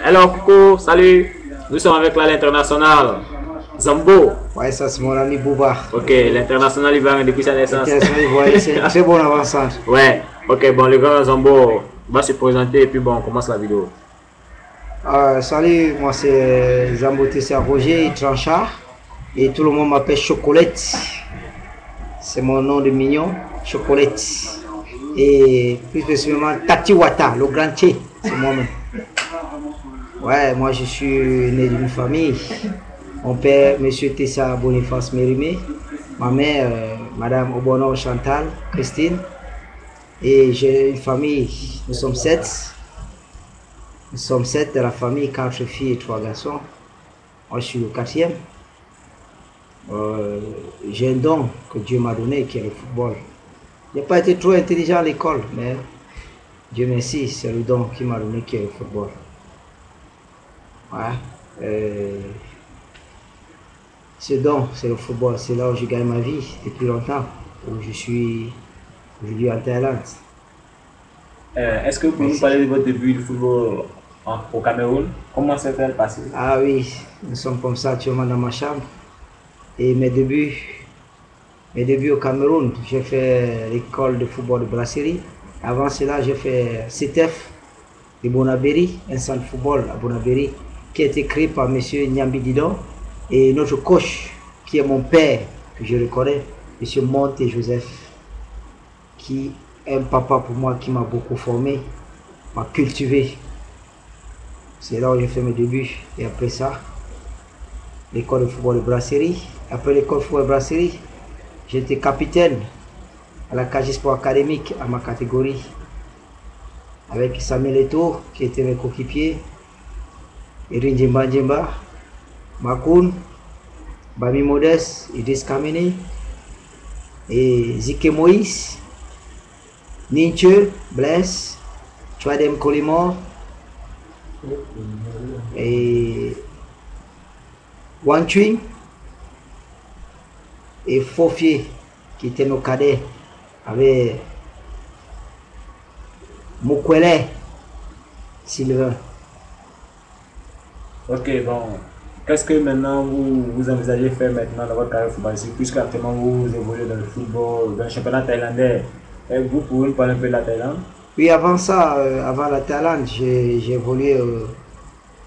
Hello, coucou, salut. Nous sommes avec l'international. Zambo. Ouais, ça c'est mon ami Bouba. Ok, l'international ivoirien depuis sa naissance. International ivoirien, c'est très bon avant-centre. Ouais, ok, bon, le grand Zambo va se présenter et puis bon, on commence la vidéo. Salut, moi c'est Zambo Tessa Roger Tranchard et tout le monde m'appelle Chocolette. C'est mon nom de mignon, Chocolette. Et plus spécifiquement Tati Wata, le grand Tché, c'est moi-même. Ouais, moi je suis né d'une famille. Mon père, monsieur Tessa Boniface Mérimé. Ma mère, madame Obono Chantal, Christine. Et j'ai une famille, nous sommes 7. Nous sommes 7 de la famille, 4 filles et 3 garçons. Moi je suis le 4e. J'ai un don que Dieu m'a donné qui est le football. Je n'ai pas été trop intelligent à l'école, mais Dieu merci, c'est le don qui m'a donné qui est le football. Ouais. Ce don, c'est le football. C'est là où je gagne ma vie depuis longtemps. Où je suis aujourd'hui en Thaïlande. Est-ce que vous pouvez nous parler de votre début du football au Cameroun? Comment s'est-elle passé? Ah oui, nous sommes comme ça actuellement dans ma chambre. Et mes débuts au Cameroun, j'ai fait l'école de football de Brasserie. Avant cela, j'ai fait CTF de Bonabéry, un centre de football à Bonabéry, qui a été créé par M. Nyambi Didon et notre coach, qui est mon père, que je reconnais, M. Monte Joseph, qui est un papa pour moi, qui m'a beaucoup formé, m'a cultivé. C'est là où j'ai fait mes débuts. Et après ça, l'école de football de Brasserie. Après l'école de football de Brasserie, j'étais capitaine à la Cage Sport académique à ma catégorie. Avec Samuel Eto'o, qui était mes coéquipiers, Erin Djemba, Makoun, Bami Modeste, Idriss Kamene, et Zike Moïse, Ninche, Blaise, Chouadem Kolimor, et Wang Chuing, et Fofier, qui étaient nos cadets, avec Mukwele, Sylvain. Ok, bon. Qu'est-ce que maintenant vous envisagez faire maintenant dans votre carrière footballistique, puisqu'actuellement vous évoluez dans le football, dans le championnat thaïlandais? Et vous pouvez nous parler un peu de la Thaïlande? Oui, avant ça, avant la Thaïlande, j'ai évolué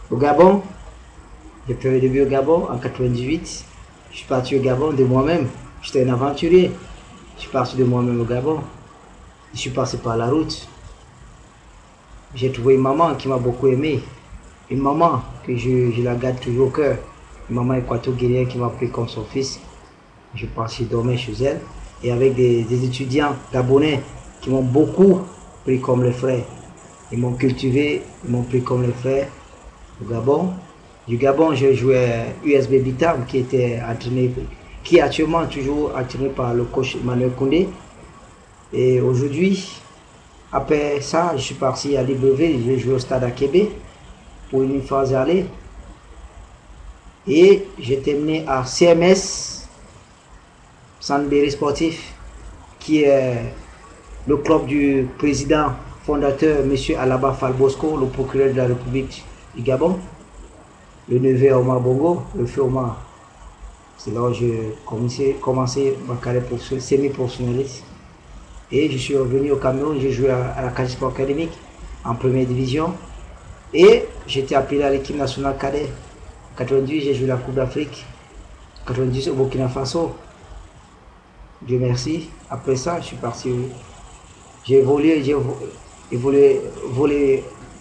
au Gabon. J'ai fait mes débuts au Gabon en 98. Je suis parti au Gabon de moi-même. J'étais un aventurier. Je suis parti de moi-même au Gabon. Je suis passé par la route. J'ai trouvé une maman qui m'a beaucoup aimé. Une maman que je la garde toujours au cœur. Une maman équato-guinéenne qui m'a pris comme son fils. Je suis parti dormir chez elle. Et avec des étudiants gabonais qui m'ont beaucoup pris comme les frères. Ils m'ont cultivé, ils m'ont pris comme les frères au Gabon. Du Gabon, j'ai joué à USB Bitam qui était entraîné, qui est actuellement toujours entraîné par le coach Emmanuel Koundé. Et aujourd'hui, après ça, je suis parti à Libreville, j'ai joué au stade à Québec pour une phase aller. Et j'ai terminé à CMS, Sandberry Sportif, qui est le club du président fondateur, M. Alaba Falbosco, le procureur de la République du Gabon. Le neveu Omar Bongo, le feu Omar. C'est là où j'ai commencé ma carrière semi-professionnelle. Et je suis revenu au Cameroun, j'ai joué à la Cage Sport académique en première division. Et j'étais appelé à l'équipe nationale cadet. En 98, j'ai joué la Coupe d'Afrique. En 98 au Burkina Faso. Dieu merci. Après ça, je suis parti. J'ai évolué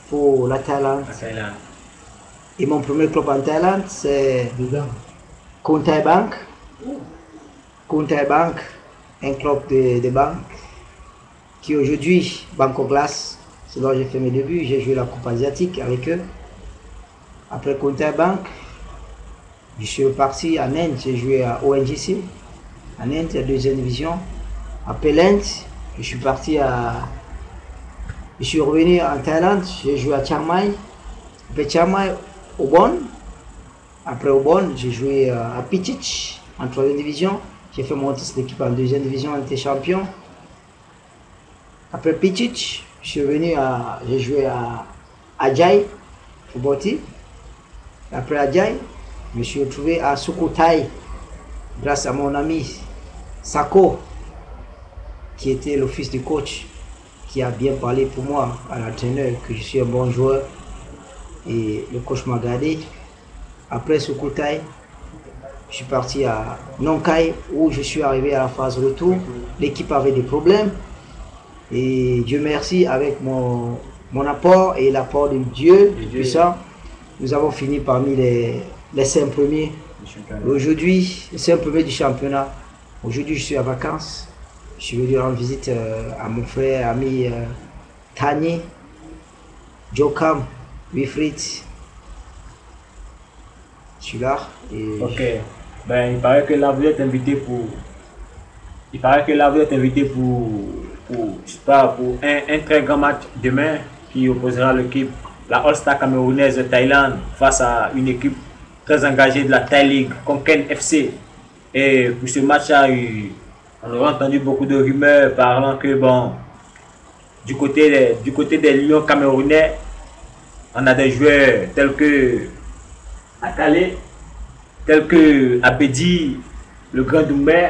pour la Thaïlande. Et mon premier club en Thaïlande, c'est Kuntai Bank. Kuntai Bank, un club de banque qui aujourd'hui, Banco Glace, c'est là où j'ai fait mes débuts. J'ai joué la Coupe asiatique avec eux. Après Kuntai Bank, je suis parti en Inde, j'ai joué à ONGC, en Inde, la deuxième division. Après l'Inde, je suis revenu en Thaïlande, j'ai joué à Chiang Mai. Après Chiang Mai, Ubon. Après Ubon, j'ai joué à Pichich en troisième division. J'ai fait monter cette équipe en deuxième division, on était champion. Après Pichich, j'ai joué à Ajay, Football Team. Après Adjaye, je me suis retrouvé à Sukhothai grâce à mon ami Sako, qui était le fils du coach, qui a bien parlé pour moi à l'entraîneur que je suis un bon joueur. Et le coach m'a gardé. Après Sukhothai, je suis parti à Nonkai où je suis arrivé à la phase retour. L'équipe avait des problèmes. Et Dieu merci, avec mon apport et l'apport de Dieu puissant, nous avons fini parmi les 5 premiers. Aujourd'hui, les 5 premiers du championnat. Aujourd'hui, je suis en vacances. Je suis venu rendre visite à mon frère, ami Tani, Jokam, Wilfried. Je suis là. Et Ok. Ben, il paraît que là, vous êtes invité pour. Il paraît que là, vous êtes invité je sais pas, pour un très grand match demain qui opposera l'équipe, la All-Star camerounaise de Thaïlande, face à une équipe très engagée de la Thai League, Konkan FC. Et pour ce match-là, on aura entendu beaucoup de rumeurs parlant que, bon, du côté des Lions camerounais, on a des joueurs tels que Akale, tels que Abedi, le grand Doumbé,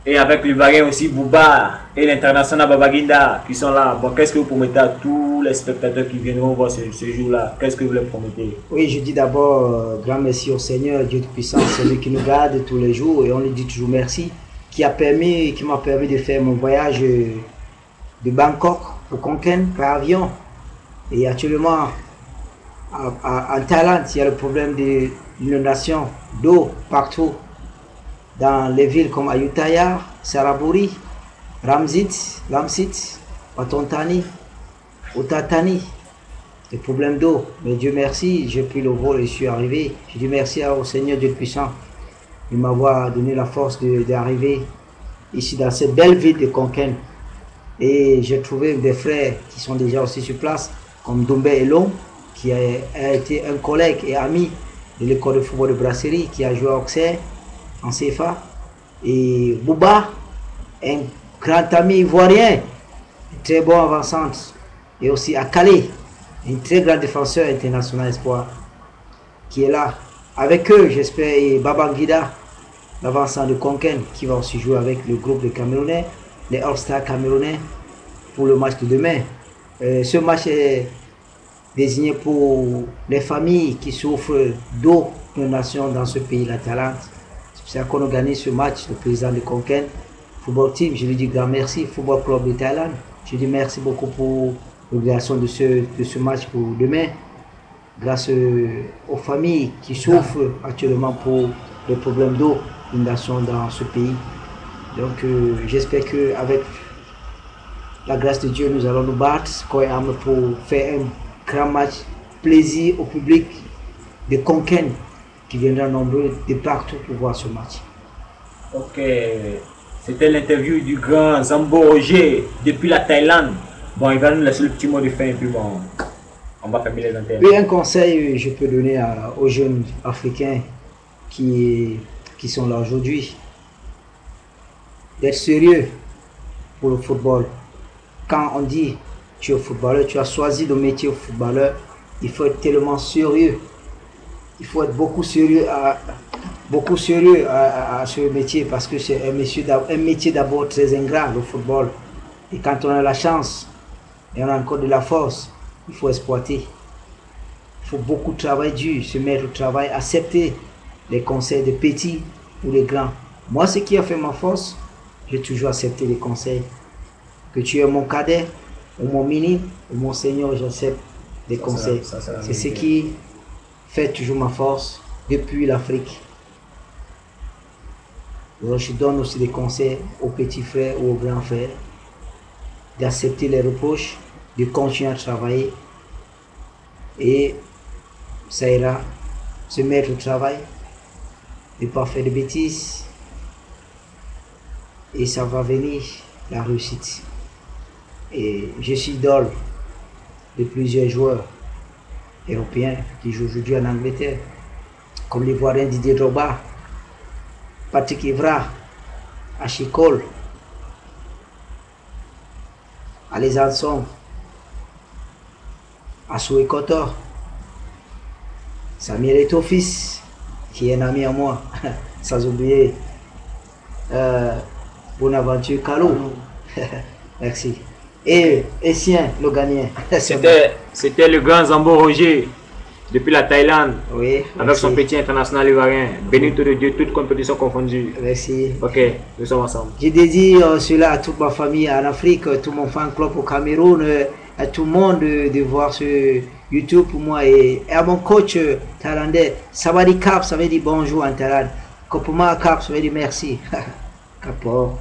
et avec le Varien aussi Bouba et l'international Babaginda qui sont là. Bon, qu'est-ce que vous promettez à tous les spectateurs qui viendront voir ce jour-là? Qu'est-ce que vous leur promettez? oui, je dis d'abord grand merci au Seigneur, Dieu Tout-Puissant, celui qui nous garde tous les jours, et on lui dit toujours merci, qui m'a permis de faire mon voyage de Bangkok pour Konkan par avion. Et actuellement, en Thaïlande, il y a le problème de l'inondation d'eau partout, dans les villes comme Ayutthaya, Saraburi, Lamsit, Patontani, Utatani. Des problèmes d'eau. Mais Dieu merci, j'ai pris le vol et je suis arrivé. Je dis merci au Seigneur Dieu puissant de m'avoir donné la force d'arriver ici dans cette belle ville de Konkan. Et j'ai trouvé des frères qui sont déjà aussi sur place, comme Doumbé Elon, qui a été un collègue et ami de l'école de football de Brasserie, qui a joué à Auxerre en CFA, et Bouba, un grand ami ivoirien, très bon avant-centre, et aussi à Calais, un très grand défenseur international espoir, qui est là. Avec eux, j'espère, et Babangida, l'avancement de Konkan, qui va aussi jouer avec le groupe de Camerounais, les All-Stars camerounais, pour le match de demain. Ce match est désigné pour les familles qui souffrent d'eau d'inondation dans ce pays, la Thaïlande. C'est pour ça qu'on organise ce match, le président de Konkan Football Team. Je lui dis grand merci, Football Club de Thaïlande. Je lui dis merci beaucoup pour l'organisation de ce match pour demain. Grâce aux familles qui souffrent actuellement pour les problèmes d'eau, d'inondation dans ce pays. Donc j'espère qu'avec la grâce de Dieu, nous allons nous battre pour faire un grand match. Plaisir au public de Konkan qui viendra nombreux de partout pour voir ce match. Ok, c'était l'interview du grand Zambo Roger depuis la Thaïlande. Bon, il va nous laisser le petit mot de fin et puis bon, on va fermer les antennes. Oui, un conseil je peux donner aux jeunes africains qui sont là aujourd'hui, d'être sérieux pour le football. Quand on dit tu es footballeur, tu as choisi le métier de footballeur, il faut être tellement sérieux. Il faut être beaucoup sérieux à ce métier, parce que c'est un métier d'abord très ingrat, le football. Et quand on a la chance et on a encore de la force, il faut exploiter. Il faut beaucoup travailler dur, se mettre au travail, accepter les conseils des petits ou des grands. Moi, ce qui a fait ma force, j'ai toujours accepté les conseils. Que tu es mon cadet, ou mon mini, ou mon senior, j'accepte les conseils. C'est ce qui fait toujours ma force depuis l'Afrique. Je donne aussi des conseils aux petits frères ou aux grands frères d'accepter les reproches, de continuer à travailler, et ça ira, se mettre au travail, ne pas faire de bêtises, et ça va venir la réussite. Et je suis idole de plusieurs joueurs européens qui jouent aujourd'hui en Angleterre, comme l'Ivoirien Didier Drogba, Patrick Evra, Achikol, Alezanson, Assoue Kotor, Samuel Eto'o-Fils, qui est un ami à moi, sans oublier Bonaventure Calo. Merci. Et Essien, le Ghanéen. C'était le grand Zambo Roger, depuis la Thaïlande, Oui, avec merci. son petit international ivoirien. Bénito de Dieu, toutes compétitions confondues. Merci. Ok, nous sommes ensemble. Je dédie cela à toute ma famille en Afrique, tout mon fan club au Cameroun, à tout le monde de voir ce YouTube pour moi et à mon coach thaïlandais. Savadi Kap, ça veut dire bonjour en thaïlande. Kopuma Kap, ça veut dire merci. Kapor.